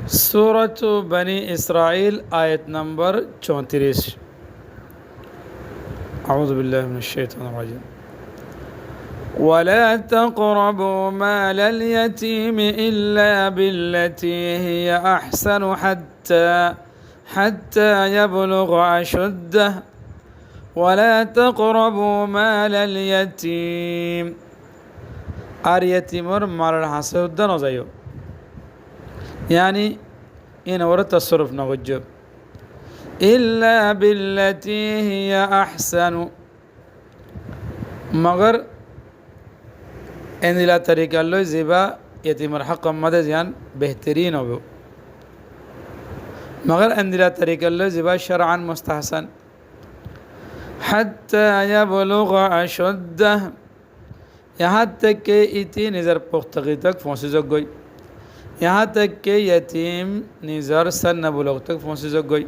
सूरत बनी इसराइल आयत नंबर 34। अऊज़ु बिल्लाहि मिनश शैतानिर रजीम। वला तक़रबू मालल यतीम इल्ला बिल्लती हिय अहसनु हत्ता यबलुग अशुद्दह वला तक़रबू मालल यतीम। আর यतीमर मालर हासे उद्दा न जाइयो, यानी इन और तसरुफ न वज्जो इल्ला बिल्लती हिया अहसनु, मगर इंदिला तरीका लो जिबा यतीमर हक मदे जान बेहतरीन हो, मगर इंदिला तरीका लो जिबा शरअन मुस्तहसन। हत्ता यबलुग अशुद्दह, यहाँ तक के इतनी नज़र पुख्तगी तक पहुँच गई, यहाँ तक कि यतीम निज़र सन नबुलग तक पहुँच गई।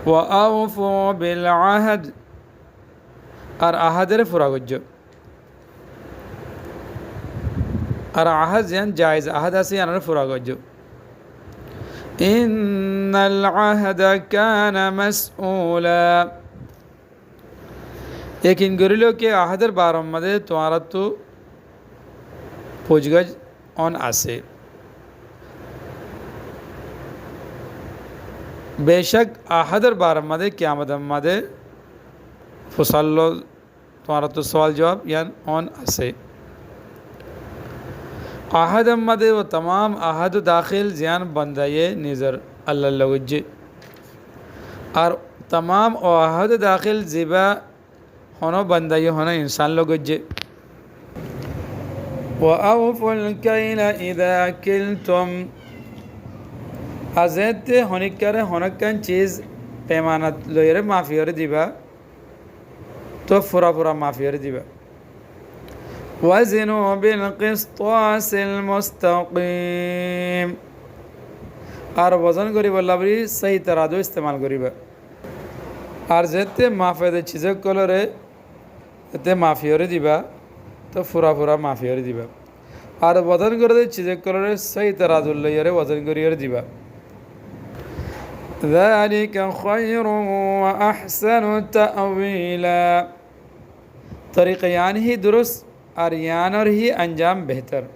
व औफू बिल आहद, और आहदर फुरा गज्जो, और आहद यान जायज़ आहद आसे यान फुरा गज्जो। इन्नल आहद कान मसऊला, लेकिन गुरिलो के आहदर बारम मदे तुम्हारा तो पूछगज ऑन आसे। बेशक आहदर बारम मदे क़यामत मदे फुसल्लो तुम्हारा तो सवाल जवाब यान ऑन आसे। आहद मदे वो तमाम आहद दाखिल जियान बंदाये निज़र अल्लाह लगुज्जे, और तमाम आहद दाखिल जिबा होनो बंदाये होनो इंसान लगुज्जे। व औफुल कैल इदा किल्तुम, अज़ेत होनिकर होनकन चीज़ पैमानत लोयरे माफ़ियर दिबा तो फुरा फुरा माफ़ियर दिबा। वज़नु बिल क़िस्तासिल मुस्तक़ीम, और वज़न करीब लबरी सही तरह दो इस्तेमाल करीब, और जेते माफ़ियत चीज़ें कलरे ते माफ़ियर दिबा तो फुरा फुरा माफ़ियर दिबा, और वज़न करे चीज़ें कलरे सही तरह दो लोयरे वज़न करियर दिबा। ذلك خير وأحسن تأويلا, तरीक़ यान ही दुरुस्त और यान और ही अंजाम बेहतर।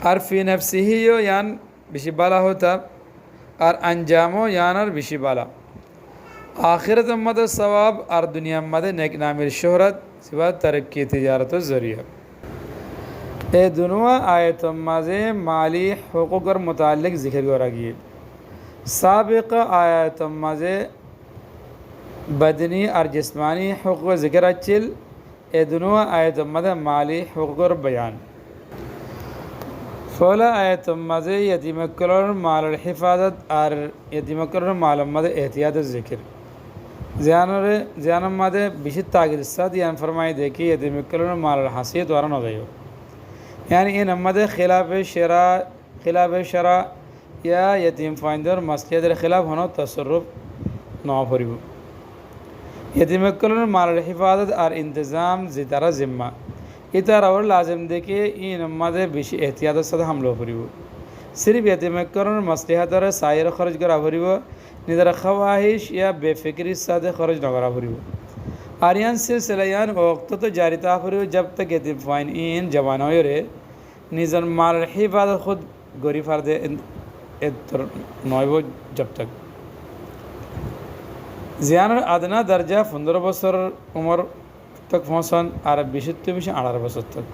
और फ़ी नफ्सी ही यो यान बिशी बाला होता, और अंजामो यान और बिशी बाला। आखिरत मद सवाब और दुनिया मद नेक नामिल शोहरत सिवा तरक्की तिजारत ज़रिया। ए दुनुआ आयत मज़े माली हुकूक और मुताल्लिक़ ज़िक्र हो रही है। साबिक़ आयत मज़े बदनी और जिस्मानी हुकूक ज़िक्र अच्छिल, ए दुनुआ आयत मज़े माली हुकूक और बयान। फ़ौला आयत मज़े यतीम कलर माल हिफाजत और यतीम कलर माल मज़े एहतियात ज़िक्र। ज़ियान मज़े बिशी ताक़िद साथ यान फरमाई देखी यतीम कलर माल हसीयत वारा न गयो, यानी इन मदे खिलाफ शरा या यतीम फाइंदर मसलियत खिलाफ होना तसर्रुफ ना फरिबो। यतीम कलर माल हिफाजत और इंतज़ाम ज़ितारा ज़िम्मा इतारा और लाजिम देखिए इन मदे बिशी एहतियात सद हमलो फरिबो। सिर्फ यतीम कलर मसलिहत और सायर खर्च करा फरिबो, निदर ख्वाहिश या बेफिक्री साद खर्च न करा फरिबो। आर्यन सिलसिलायान वक्त तो जारी ताफरिबो जब तक यतीम फाइन इन जवान रे निज़र माल हिफाजत खुद गोरी फर्दे नॉइबो जब तक जियान आदना दर्जा 15 बছর उम्र तक पहुँचन और 18 बছর तक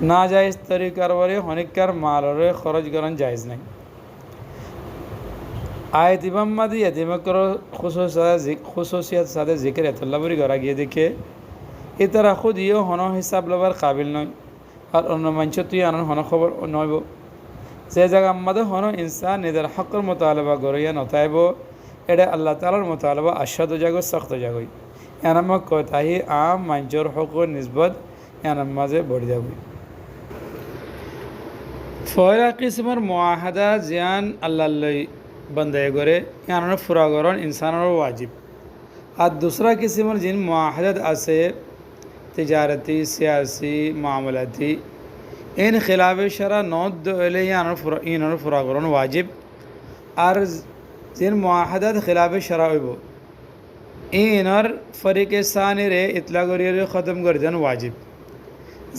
नाजायज़ तरीक़ार वरे होनिकर माल रे खर्च करन जायज़ नहीं। आयत इबम्मदी यतीम करो खुसूसियत सादे ज़िक्र तल्लबरी करा गया देखिए इतरा खुद यो होनो हिसाब लबर काबिल नहीं, और उन मंचती आनन होनो खबर नोइबो से जगह मद होनो इंसान निदर हक़ मुतालबा गोरिया नताइबो एडे अल्लाह तालार मुतालबा अशद जागो सख्त जागो, यानी म कोताही आम मंचर हक़ निस्बत यानी मज़े बढ़ जागो। फ़ौला किस्मर मुआहदा जियान अल्लाह बंदे गोरे यानी फुरा गोरन इंसान और वाजिब, और दूसरा किस्मर जिन मुआहदत आसे तिजारती सियासी मामलाती इन खिलाफ शरा नौद दोले यानर फुरागरन वाजिब আর जिन मुआहदात खिलाफ शरा হইব ইনর ফরিকে সানিরে ইতলা করিয়ে খতম করে দেন ওয়াজিব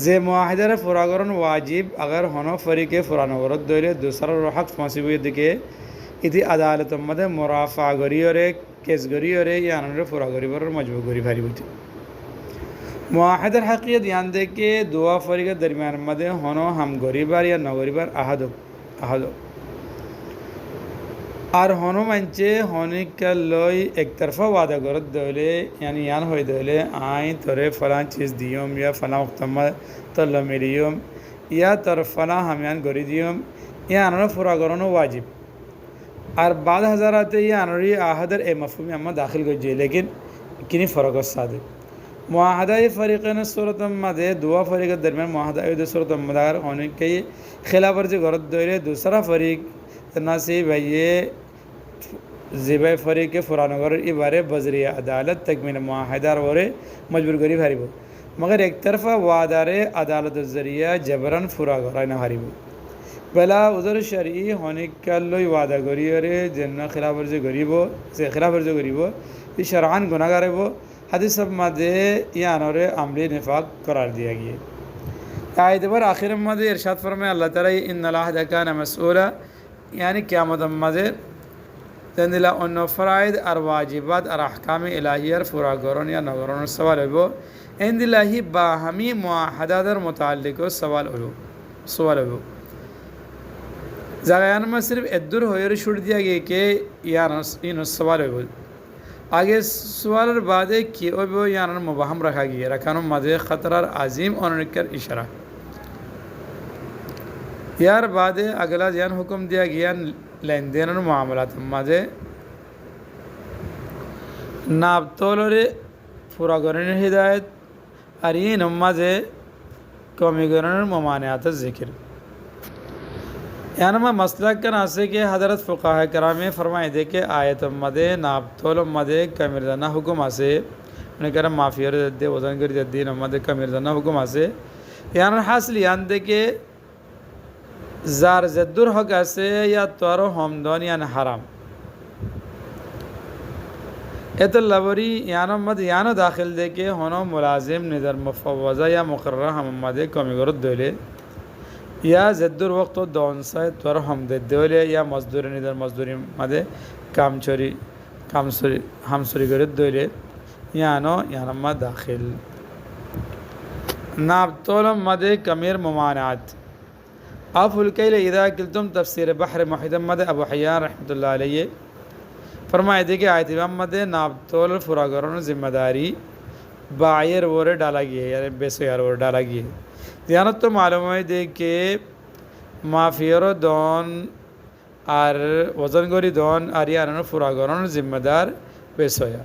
যে মুআহিদার ফুরাগরণ ওয়াজিব अगर হনো ফরিকে ফুরানগরত দইলে দুসরার হক ফাঁসিবুয়ে দিকে ইতি আদালত মধ্যে মুরাফা করিয়ে কেস করিয়ে ইয়ানর ফুরাগরিবর মজবুর করি ফারিবতি মুআহিদার হকিয়ত ইয়ান দেখে দুয়া ফরিকে দরমিয়ান মধ্যে হনো হাম গরিবার या নগরিবার আহাদ আর হনো মানছে হনিকালই একতরফা ওয়াদা করত দলে यानी यान হই দলে আই তোরে ফলান চিজ দিয়ম या ফলান ওয়াক্তমা তল্লা মিলিয়ম या তোর ফলা হামিয়ান গরি দিয়ম ইয়ানর ফুরাগরণ ওয়াজিব আর बाद हज़ाराते यानরি আহাদের এ মফহুম আমরা দাখিল করছি लेकिन किनी फरक सादे मुआहदा फरीक़ैन सूरत मदे दुआ फरीक़ दरमियान मुआहदा सूरत मदार होने के खिलाफ वर्जी गरत दौरे दूसरा फरीक नसी भैये ज़िबा फरीक के फुरानगर इबारे बजरिया अदालत तकमील मुआहदार वरे मजबूर गरीब हरीबो मगर एक तरफा वादारे अदालत ज़रिया जबरन फुरागर न हरीबो बला उधर शरई होने का लोई वादा गरीबरे जन्ना खिलाफ वर्जी गरीबो से खिलाफ वर्जी गरीबो ये शरआन गुनाहगार है वो हदीस मदे यानोरे अमली निफाक करार दिया गया आयत पर आखिर मदे इरशाद फरमाया अल्लाह ताला इन्नल अहद कान मसऊला यानी क़यामत मदे तंदिला उन फराइद और वाजिबात और अहकाम इलाहियर फुरागरन या नगरन सवाल हो इंदिलाही बाहमी मुआहदादर मुताल्लिक सवाल हो जगयान में सिर्फ इद्दुर होयर छूट दिया गया कि यान इन सवाल हो आगे सवाल बाद कि वो यान मुबहम रखा गया रखानो मदे ख़तरा अजीम और इशारा यार बाद अगला यान हुक्म दिया गया लेन देन और मामलात मदे नाबतोलरे फुरागरन हिदायत अरीन मदे कौमीगरन ममानियात ज़िक्र यानी मसलक का नासे के हज़रत फ़ुक़हा कराम फरमाए दे के आयत मदे नाबतोल मदे कमिरदाना हुक्म आसे उन्हें कह माफियर दे वजन कर दिन मदे कमिरदाना हुक्म आसे यानी हासिल यान दे के जार जद्दुर हक आसे या तोरो हमदन यानी हराम एतलवरी यानो मद यानो दाखिल दे के होनो मुलाजिम निदर मुफव्वज़ा या मुकर्रर हम मदे कमिगरत दोले या जद्दुर वक्त दोन से तोर हम दे दोले या मजदूर निदर मजदूरी मदे हमसुरी गरत दोले यानो मद दाखिल नाबतोल मदे कमीर मुमानात आफुल कैले इदा किल्तुम तफसीर बहर मुहिदम मदे अबू हय्यान रहमतुल्लाह अलैहि फरमाए दे कि आयत मदे नाबतोल फुरागरन जिम्मेदारी बायर वोरे डाला गया यानी बेसयार वोरे डाला गया ध्यानत तो मालूम है दे के माफियरो दोन और वजन गोरी दोन आरियान फुरागरन जिम्मेदार बेसया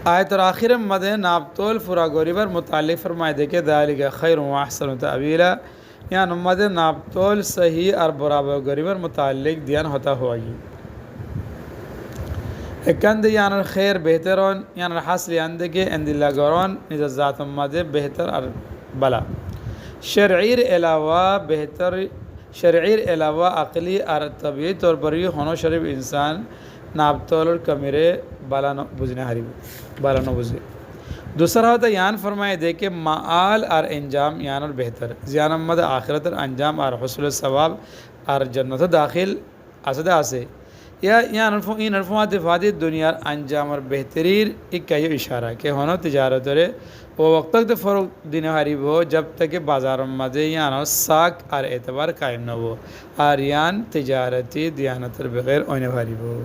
आयत और आखिर मदे नाबतोल फुरागोरी पर मुतालिक फरमाए दे के दालिका खैर व अहसन तअवीला यानी मदे नाबतोल सही और बराबर गोरी पर मुतालिक ध्यान होता हुआ एकंद यानी खैर बेहतरन यानी हासिल अंद के अंदिल्ला गरन निजात मदे बेहतर और बला शरईर अलावा बेहतर शरईर अलावा अकली और तबीयी तौर पर ही होनो शरीफ इंसान नाबतोल कमीरे बाला न बुझने हरीब बाला न बुझे दूसरा होता यान फरमाए दे के माल और अंजाम यान और बेहतर ज़ियान मद आखिरत और अंजाम और हुस्नुल सवाब और जन्नत दाखिल असद आसे या इन अरफात फादी दुनिया अंजाम और बेहतरीन एक कई इशारा के होनो तिजारत रे वो वक्त तक तो फ़रोग दिन हरीब हो जब तक कि बाज़ार मदे यानो साक और एतबार कायम न हो और यान तिजारती दियानत बगैर ओने हरीब हो।